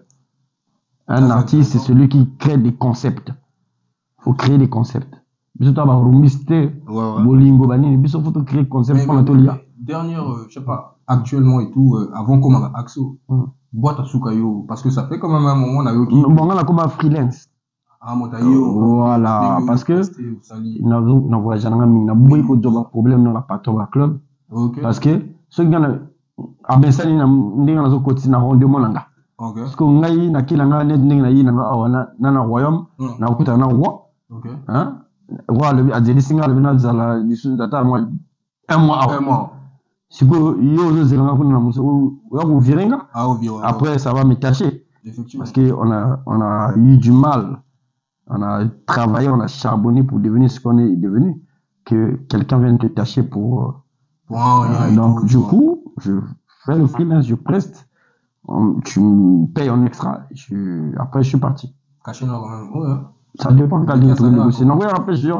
Un artiste, c'est celui qui crée des concepts. Il faut créer des concepts. Mais tu vas remisser. Bolingo, banini. Mais il faut créer des concepts pour l'atelier. Dernière, je sais pas, actuellement et tout, avant comme Axo, boîte à Soukayo, parce que ça fait quand même un moment, on a eu. Bon, on a comme un freelance. Voilà, parce que n'a voyagé n'a beaucoup de problèmes dans la patrouille club. Parce que ceux qui ont a pensé na ndinga na zo côté na rendement langa. Parce que ngai na kilanga net ndinga na yi na royaume na okuta na roi. Hein? Roi le a dit singa le na zala disu data moi un mois. Si vous yo zelanga kuna muso yo virenga. Après ça va me tâcher. Parce que on a eu du mal. On a travaillé, on a charbonné pour devenir ce qu'on est devenu. Que quelqu'un vienne te tâcher pour donc, du coup, je fais le freelance, je preste. Tu me payes en extra. Après, je suis parti. Caché là, quand même. Ça dépend de la tout négocier. Non, après, je dis,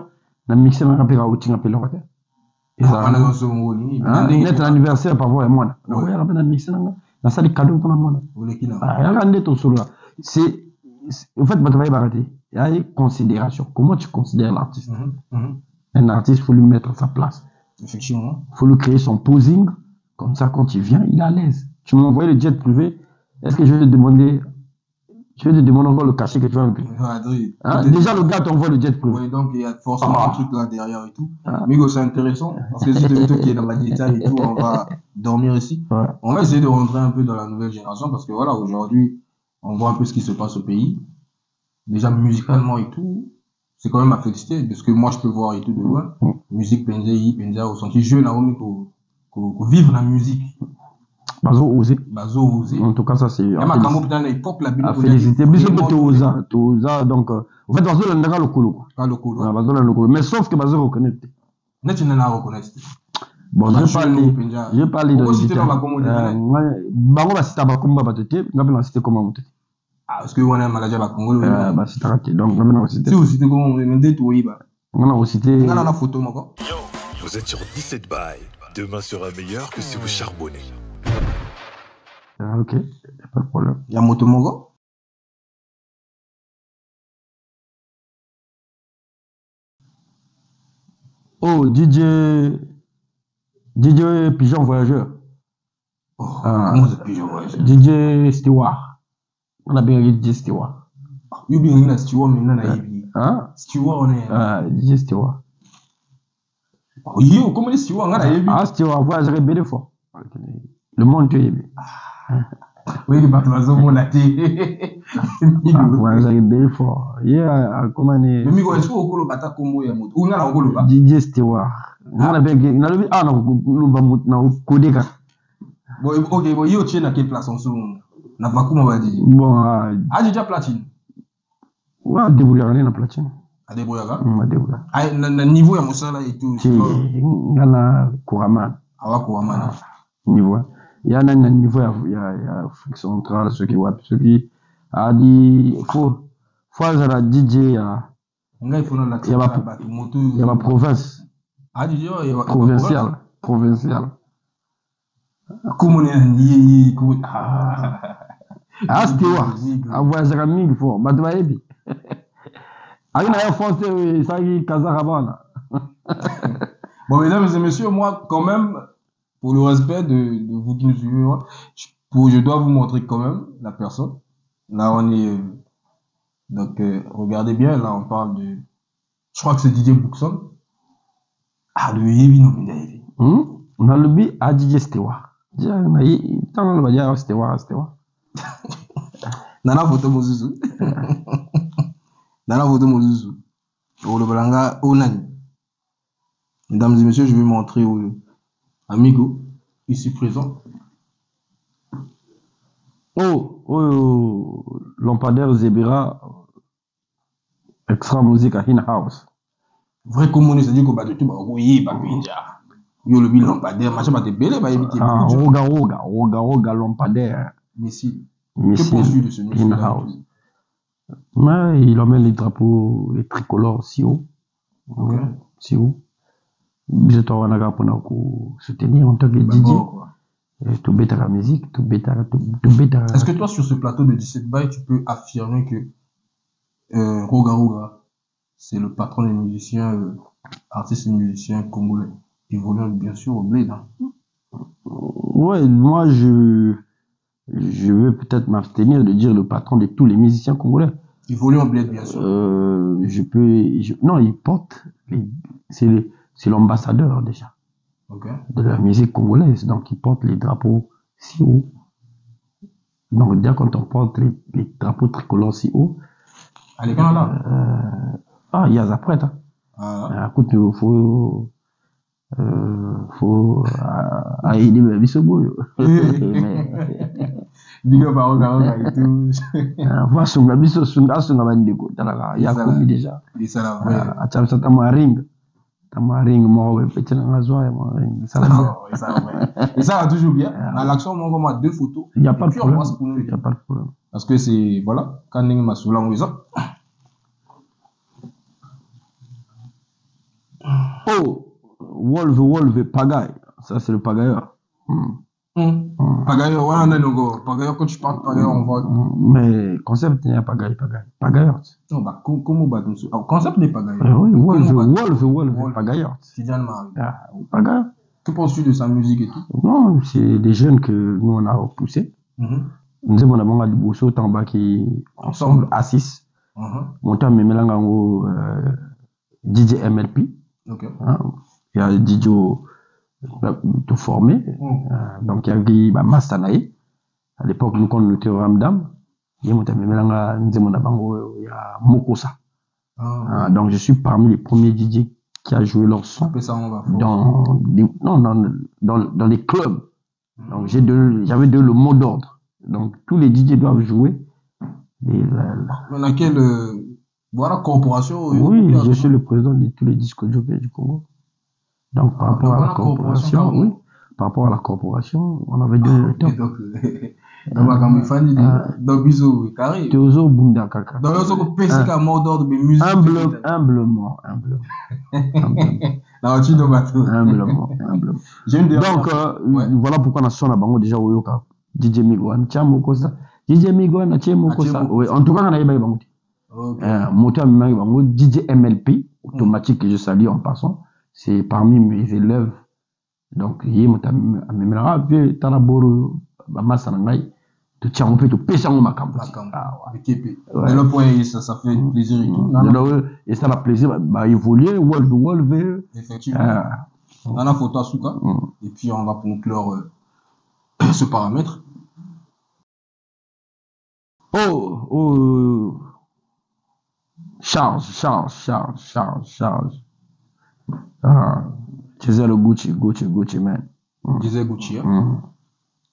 la mixer, on a appelé à outil, on a appelé l'horaire. Et ça, net l'anniversaire, par voie et moi. On a appelé à mixer, on a ça, les cadeaux pour la moi. Regardez ton solo là. C'est, en fait, tu vas y barater. Il y a une considération. Comment tu considères l'artiste? Un artiste, il faut lui mettre à sa place. Effectivement. Il faut lui créer son posing. Comme ça, quand il vient, il est à l'aise. Tu m'as envoyé le jet privé. Est-ce que je vais te demander encore le cachet que tu vas me payer? Déjà, le gars t'envoie le jet privé. Oui, donc il y a forcément un truc là derrière et tout. Mais c'est intéressant. Parce que si tu veux tout qui est dans la détail et tout, on va dormir ici. On va essayer de rentrer un peu dans la nouvelle génération. Parce que voilà, aujourd'hui, on voit un peu ce qui se passe au pays. Déjà musicalement et tout, c'est quand même à féliciter de ce que moi je peux voir et tout de loin. Musique Penza au senti jeune, pour vivre la musique. Bazo osé. Bazo osé. En tout cas, ça c'est. Il y a ma cambo peut-être à l'époque la à féliciter. Biso Toza. Donc, en fait, Bazo l'endra le colo. Pas le colo. Bazo le colo. Mais sauf que Bazo reconnaît. Net tu n'en as reconnaît. Bon, je parle de l'éditeur. Bango va citer Bakumba Batete. Ngabe va citer comment Batete. Ah, est-ce que on a maladie à Congo? Bah, c'est raté. Donc, ngabe va citer. Si vous citez comment on me dit tout, oui, bah. On a cité. On a la photo, moi, quoi. Vous êtes sur 17 bails. Demain sera meilleur que si vous charbonnez. Ah, ok, pas de problème. Il y a Motomongo. Oh, DJ Pigeon Voyageur. Oh, comment c'est Pigeon Voyageur? DJ Stewart. On a bien dit DJ Stewart. You bien dit Stewart, mais non, hein? Stewart, on est. DJ Stewart. Oh, yo, comment est Stewart? Ah, Stewart, voyageur belle fois. Le monde tu es. Oui, il va te faire mon laté. Voyageur belle fois. Yeah, comment est. Mais Migo, est-ce que vous avez un combo ya moto? Ou ngala ngolo ba? DJ Stewart. On a bien dit. On a dit ah non, nous va coder ka. Bon, ok, bon, yo tiens à quelle place en second? Na va comment va dire? Bon, déjà platine. Ouais, débrouiller on est na platine. À débrouiller là? Débrouiller. Ah, na niveau ya mosala et tout. C'est ngana Kouraman. Ah wa Kouraman. Niveau. Il y a un niveau, il y a friction centrale, ceux qui a dit, faut avoir DJ, il y a ma province. Ah, DJ, il y a provincial. Comment on est ah, c'était quoi? Ah, voyager à Ming, faut. Bah, tu vas y aller. Ah, il y a un français, ça y est, Kazarabana. Bon, mesdames et messieurs, moi, quand même, pour le respect de vous qui nous suivez, je dois vous montrer quand même la personne. Là, on est... donc, regardez bien, là, on parle de... Je crois que c'est DJ Bookson. Ah, le Yebi, non, mais on a le B à DJ Stewart. T'en as dit Stewart. Nana photo Mozuzu. Nana photo Mozuzu. Pour le Balanga, Onani. Mesdames et messieurs, je vais montrer au Amigo, ici présent. Oh, lampadaire Zebira, extra musique à in-house. Vrai commun, c'est-à-dire qu'on va de tout, oui, bah, yo le bilan lampadaire, machin, bah, t'es belé, bah, éviter. Ah, roga, lampadaire. Missile. Que penses-tu de ce monsieur in-house? Mais il emmène les drapeaux, les tricolores si haut. Ok. Si haut. Je t'en ai pour soutenir en tant que DJ. Tout bête à la musique, tout bête à la... Est-ce que toi, sur ce plateau de 17 bails, tu peux affirmer que Roga, c'est le patron des musiciens, artistes et musiciens congolais, évoluant bien sûr au bled? Hein? Ouais, moi, je veux peut-être m'abstenir de dire le patron de tous les musiciens congolais. Évoluant au bled, bien sûr. Non, il porte... C'est l'ambassadeur déjà de la musique congolaise, donc il porte les drapeaux si haut. Donc déjà quand on porte les drapeaux tricolores si haut, allez quand là il y a ça prête. Écoute, faut aider mes bisobos. Diga Baroga et tout. Voilà, sur la biso, sur la bandeko. Il y a commis déjà. Et ça la vraie. À Tchamsa Tamaring. Tamaring, moi, petit Nazoa, ça va toujours bien. Dans l'action, on a deux photos. Il n'y a pas de problème. Il n'y a pas de problème. Parce que c'est, voilà, quand on m'a soulé en maison. Oh, Wolve, Pagaille. Ça, c'est le pagailleur. Pagailleur, ouais, on est logo. Pagailleur, quand tu parles pagailleur, on voit. Mais concept, il y a pagailleur. Non, bah, comment bah, concept des pagailleurs. Oui, Wolve, pagailleur. Tidiane Marie. Pagailleur. Que penses-tu de sa musique et tout? Non, c'est des jeunes que nous, on a repoussés. Nous avons du bousseau, tant qui ensemble, à 6. Mon temps, mais mélange DJ MLP. Il y a DJ tout formé. Donc, il y a Guy Mastanaï. À l'époque, nous, quand nous étions au Ramdam, il y a Mokosa. Donc, je suis parmi les premiers DJ qui a joué leur son dans les clubs Donc j'avais donné le mot d'ordre. Donc tous les DJ doivent jouer. Et Mais dans quelle voilà, corporation oui, je suis le président de tous les disques jockeys du Congo. Donc par rapport à la corporation, oui. Par rapport à la corporation, on avait donné le temps. Donc, comme il fallait dans bisous, carré. Teozo Bunda Kaka. Dans le sens que PC comme mot d'ordre de musique. Humblement. Dans le de bateau. Humblement. Donc, voilà pourquoi on a sonné à Bango déjà au Yoka. DJ Migwan, Tchamo Kosa. DJ Migwan, Tchamo Kosa. Oui, en tout cas, on a eu Bango. Moteur Bango, DJ MLP, automatique que je salue en passant. C'est parmi mes élèves. Donc, il y a un peu Taraboro, Bamasanangai. Tu tiens un peu, tu pêches en ma campagne. Mais le point, ça fait plaisir et tout. Et ça a plaisir, évoluer, Wolf. Effectivement. On a la photo à Souka. Et puis, on va conclure ce paramètre. Charge. Tu sais le Gucci, man. Disait Gucci, hein.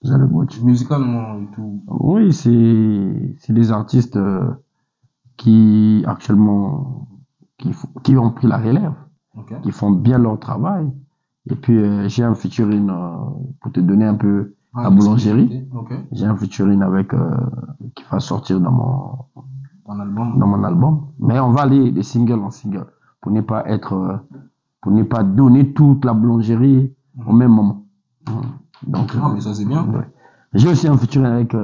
Le Gucci. Musicalement et tout. Oui, c'est des artistes qui actuellement qui ont pris la relève, qui font bien leur travail. Et puis j'ai un featuring pour te donner un peu la boulangerie. J'ai un featuring avec qui va sortir dans mon album. Mais on va aller de single en single pour ne pas donner toute la boulangerie au même moment. Donc, mais ça c'est bien. Ouais. J'ai aussi un featuring avec,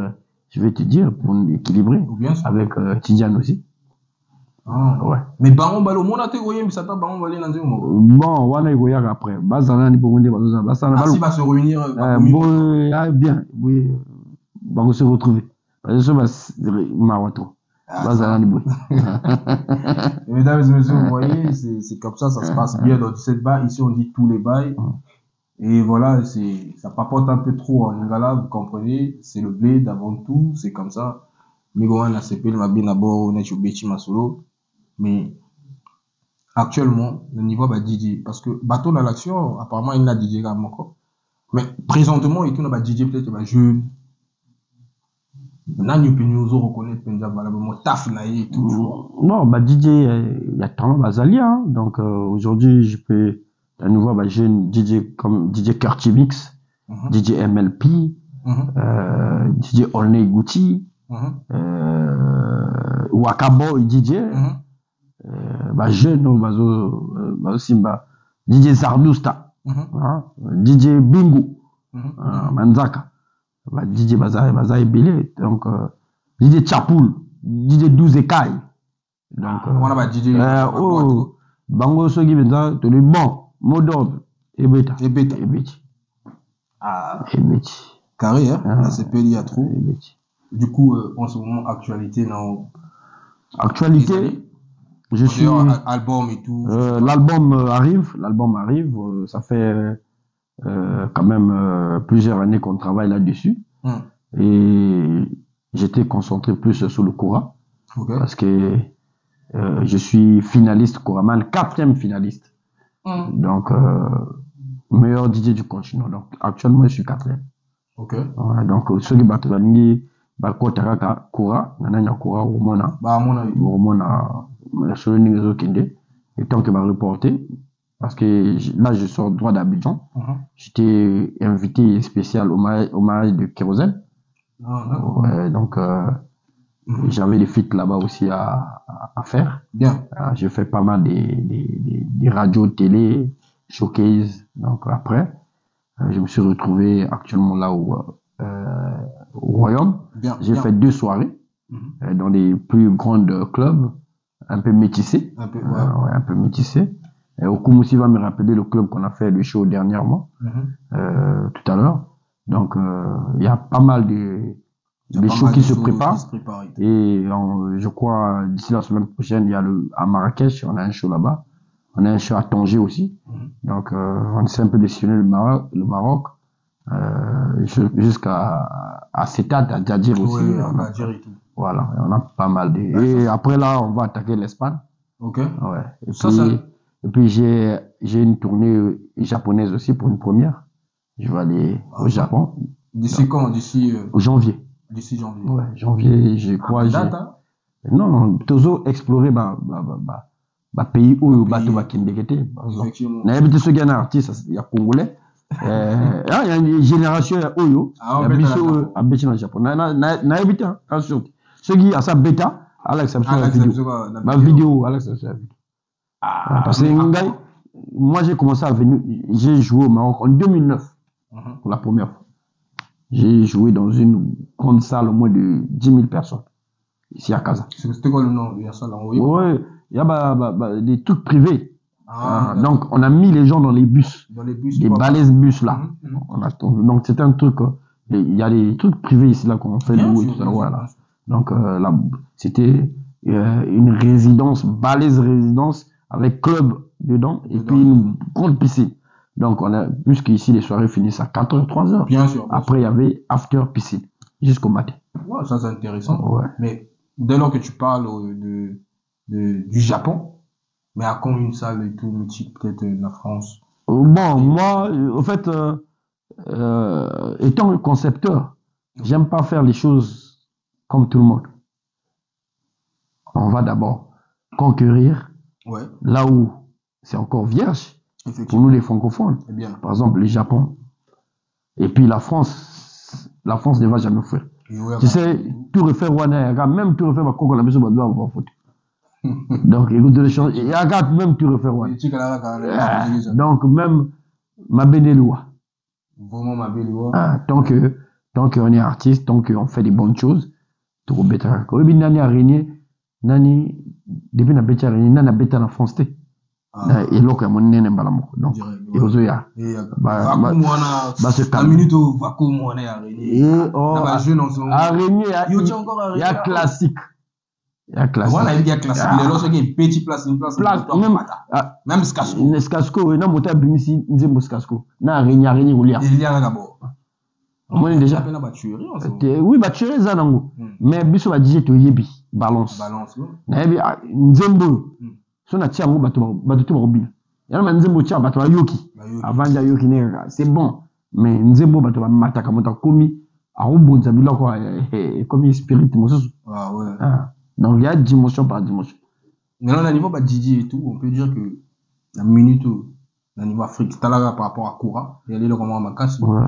je vais te dire, pour équilibrer, avec Tidiane aussi. Ouais. Mais Baron Balo, mon até goyé, mais ça t'a Baron Balo dans un moment. Bon, voilà, il goyé après. Bazana, il peut me dire, si va se réunir. Bien, oui. On va se retrouver. Parce que c'est Marathon. Bazana, Mesdames et messieurs, vous voyez, c'est comme ça se passe bien dans cette bail. Ici, on dit tous les bails. Et voilà, ça papote un peu trop en Lingala, vous comprenez, c'est le blé d'avant tout, c'est comme ça. Migoan a CP, ma bien d'abord, on est au Béchi Masolo. Mais actuellement, le niveau va DJ, parce que bateau dans l'action, apparemment, il n'a DJ comme encore. Mais présentement, il tourne à DJ peut-être jeune. Maintenant, nous pouvons reconnaître Pendjab, mon taf naïe et tout. Non, DJ, il y a tant de Bazalia, donc aujourd'hui, je peux. À nouveau, j'ai une DJ comme DJ Curti Mix, DJ MLP, DJ Olney Gucci, Wakaboy DJ, jeune, Simba, DJ Zardousta, DJ Bingo, Manzaka, DJ Bazaï Belé, donc DJ Chapoul, DJ Douzekai. Donc, on a DJ Bango Sogi Benza, tu es bon. Mot d'ordre, Ebeta. Carré, hein? C'est pas lié à trop. Du coup, en ce moment, actualité, non? Actualité, je suis. Album et tout. L'album arrive. Ça fait quand même plusieurs années qu'on travaille là-dessus. Et j'étais concentré plus sur le Kora. Parce que je suis finaliste Koraman, 4e finaliste. Donc, meilleur DJ du continent. Donc, actuellement, je suis 4e. Ouais, donc, ceux qui battent Bakotaka Kura, Nananya Kura, Romona, sur le niveau Kinde, et tant que m'a reporté, parce que là, je sors droit d'Abidjan. J'étais invité spécial au mariage de Kérosène. Ouais, donc, j'avais des feats là-bas aussi à faire. Bien. J'ai fait pas mal des radios, télé, showcase. Donc après, je me suis retrouvé actuellement là au Royaume. J'ai fait 2 soirées dans les plus grandes clubs, un peu métissés. Un peu métissés. Et Okumusi va me rappeler le club qu'on a fait le show dernièrement, tout à l'heure. Donc il y a pas mal des shows qui se préparent. Et je crois, d'ici la semaine prochaine, il y a à Marrakech, on a un show là-bas. On a un show à Tanger aussi. Donc, on essaie un peu de sillonner le Maroc. Jusqu'à Setad, à Djadjer aussi. Voilà, on a pas mal de. Et après là, on va attaquer l'Espagne. Ouais. Et puis j'ai une tournée japonaise aussi pour une première. Je vais aller au Japon. D'ici quand? Au janvier. D'ici janvier. Ouais, janvier, je crois. Date, hein? Non, toujours explorer pays où il y a des Kindekete. Effectivement. Il y a des artistes, il y a Congolais. Il y a une génération Oyo. Il y a des gens au Japon. Il y a des gens. Ceux qui ont sa bêta, à l'exception de la vidéo. Ma vidéo, à l'exception de la vidéo. Parce que moi, j'ai commencé à venir, j'ai joué au Maroc en 2009, pour la première fois. J'ai joué dans une grande salle, au moins de 10 000 personnes, ici à Casa. C'était quoi le nom de la salle? Oui, il y a des trucs privés. Donc, on a mis les gens dans les bus. Les balaises bus, là. Donc, c'est un truc, il y a des trucs privés ici, là, qu'on fait louer, tout ça, voilà. Donc, là, c'était une résidence, balèze résidence, avec club dedans, et puis une grande piscine. Donc, puisqu'ici, les soirées finissent à 4h, 3h. Bien sûr. Après, il y avait after piscine, jusqu'au matin. Ouais, ça, c'est intéressant. Ouais. Mais dès lors que tu parles du Japon, mais à quand une salle et tout, mythique, peut-être la France? Bon, moi, en fait, étant concepteur, j'aime pas faire les choses comme tout le monde. On va d'abord conquérir là où c'est encore vierge pour nous les francophones. Par exemple, le Japon. Et puis la France ne va jamais faire. Tu sais, tout refaire même tout refaire Congo, la maison doit avoir faute. Donc, écoute les choses. Et regarde même tout refaire donc, même ma Benelua. Vraiment ma Benelua. Tant qu'on est artiste, tant qu'on fait des bonnes choses, tout le monde. Quand Nani a régné, Nani, depuis na bêta régné, Nani a bêta en France. Et là, comme on est en balamoko. Donc, et aux yeux, la minute où Vacuum on est à régner. À régner, il y a classique. Il y a classique. Voilà, il y a classique. Les lorsqu'il y a une petite place, même Skasco. Skasco, non, moi, t'as bimisi, nzembo Skasco. Na régner, ou lire. Il y a d'abord. Moi, déjà. Oui, tuerie, ça, non. Mais, biso va dire, tu yebi, balance. Nzembo. Son a tia ngo batu robin. Yana ma nzembo tia batu yoki. Avanja yoki nega. C'est bon. Mais nzembo batu mata kamota komi a robonza biloko comme spirit mosusu. Ah ouais. Donc il y a dimension par dimension. Maintenant au niveau DJ et tout, on peut dire que la minute au niveau Afrique, c'est là par rapport à Koura, il y a les comment Makasi. Ouais.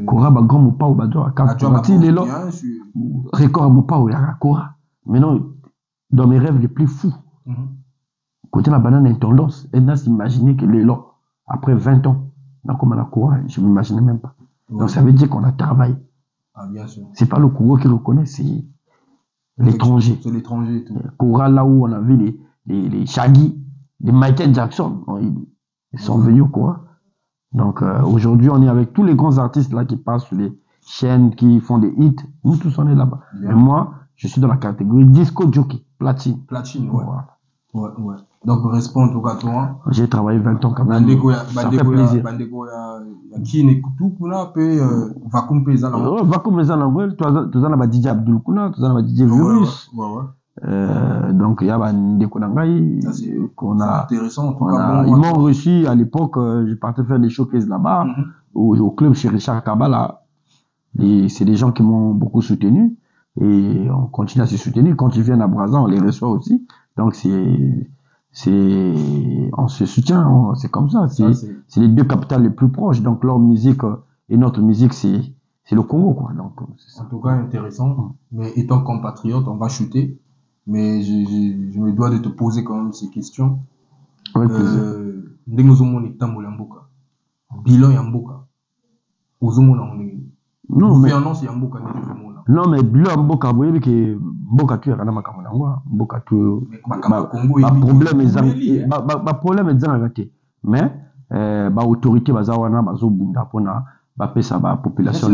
Koura ba grand mopa ou ba do ka. Tu les là. Record mopa ou ya Koura. Maintenant dans mes rêves les plus fous. Côté la banane est tendance, elle n'a s'imaginé que les lots, après 20 ans, comme la Koura, je ne m'imaginais même pas. Donc ça veut dire qu'on a travaillé. Bien sûr. C'est pas le Koura qui le connaît, c'est l'étranger. C'est l'étranger et tout. Koura, là où on a vu les Shaggy, les Michael Jackson, ils sont venus au Koura. Donc aujourd'hui, on est avec tous les grands artistes là qui passent sur les chaînes, qui font des hits. Nous tous, on est là-bas. Et moi, je suis dans la catégorie disco jockey, platine. Platine, ouais. Ouais. Donc, répond en tout cas toi. J'ai travaillé 20 ans quand même. Ça fait plaisir. Qui n'écoute tout, Vacuum Paysan. Vacuum Paysan, tu as DJ Abdul Kuna, tu as DJ Virus. Donc, il y a des Konangai. C'est intéressant en tout cas. Ils m'ont reçu à l'époque, je partais faire des showcases là-bas, au club chez Richard Kabala. C'est des gens qui m'ont beaucoup soutenu. Et on continue à se soutenir. Quand ils viennent à Brazza, on les reçoit aussi. Donc, on se soutient, c'est comme ça. C'est les deux capitales les plus proches. Donc, leur musique et notre musique, c'est le Congo, quoi. Donc, en tout cas, intéressant. Mais étant compatriote, on va chuter. Mais je me dois de te poser quand même ces questions. Avec plaisir. Bilan Yamboka. Non, mais Bilo Mboka, vous voyez que Mboka tu es à Namakamangwa, Mboka tu problème est dans la gâté. Mais, autorité, bazawana, bazo bunda pona, pesa ba population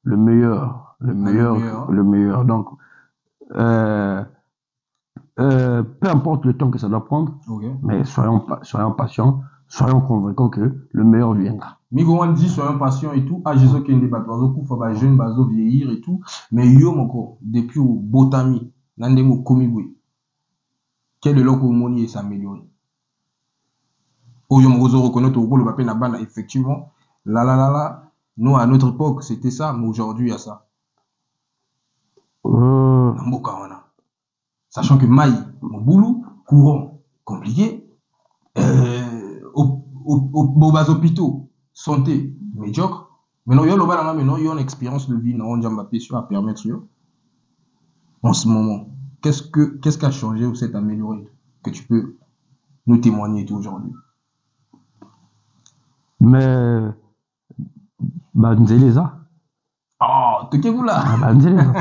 le meilleur. Donc, peu importe le temps que ça doit prendre, mais soyons patients, soyons convaincants que le meilleur viendra. Migo dit soyons patients et tout. Jésus qui est bazo kufa ba jeune bazo vieillir et tout. Mais yo moko depuis au Botami, nandemo komibwe. Quel est l'eau moni et s'améliorer. Oyo moko zo reconnaître au golo bapé na bana effectivement. Là. Nous, à notre époque, c'était ça, mais aujourd'hui, il y a ça. Mboka, wana. Sachant que Maï, mon boulot, courant, compliqué, au bas hôpitaux, santé, médiocre. Maintenant, il y a une expérience de vie, non, on dit sur à permettre en ce moment. Qu'est-ce qui a changé ou s'est amélioré que tu peux nous témoigner aujourd'hui? Mais, Nzeleza. Ah, tu qu'est-ce là? Nzeleza.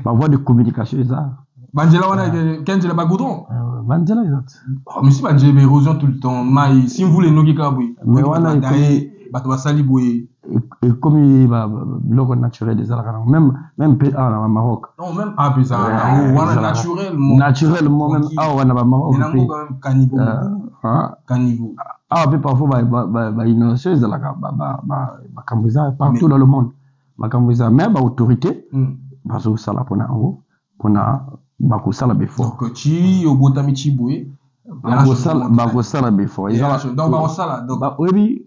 Ma voie de communication, ça. Banjela, on a quand tu l'as pas goudron. Banjela, exact. Oh, mais si Banjela, érosion tout le temps. Mais si vous voulez, nous qui kabouy. Mais on a été. Batwa saliboué. Et comme il va, l'eau naturel des Algériens, même au Maroc. Non, même à Pisa. On a naturellement. Naturellement, même au Maroc. Mais on a même caniveau. Caniveau. Ah, mais parfois, une chose de la Cambouza, partout dans le monde. Ma Cambouza, même autorité, parce que ça, là, pour ça, là, before. Donc, tu au Botamichi Boué. Ça, là, before. Donc, ça, là. Donc, oui,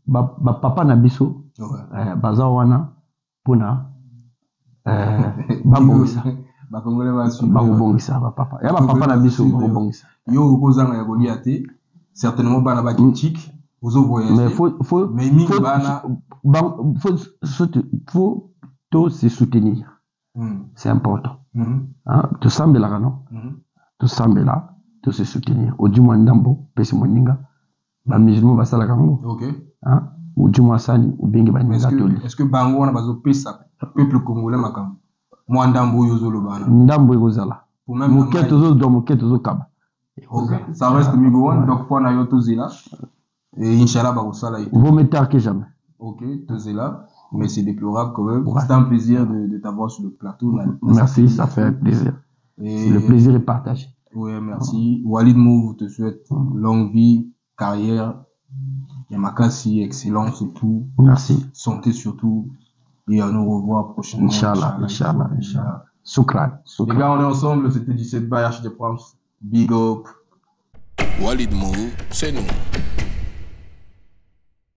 papa na biso, baza wana, pona, babongisa. Babongisa, papa. Ya papa na biso, babongisa. Yo, kozanga ya goliate. Certainement, bana ba critique, aux voyages. Mais faut se soutenir. C'est important. Tu sembles là, non? Tu sembles là, tu se soutenir. Au du moins ndambo, pesi moninga, ba musulman ba sala kango. OK. Au du moins sani, ou bingi ba ninga toli. Est-ce que bango wana bazo pesa peuple congolais makam? Moi ndambo yozo lo bana. Ndambo yozala. Muketo zo do muketo zo kaba. Ok, ça reste Migowan, donc pour Nayo Tozela. Et Inch'Allah, ça vous me tarquez jamais. Ok, Tozela, mais c'est déplorable quand même. C'est un plaisir de t'avoir sur le plateau. Merci, ça fait plaisir. Et le plaisir est partagé. Oui, merci. Walid Mou te souhaite longue vie, carrière, Yamakasi, excellence et tout. Merci. Santé surtout. Et à nous revoir prochainement. Inch'Allah. Soukran. Les gars, on est ensemble, c'était 17 by HD Prams. Big up. Walid Mou, c'est nous.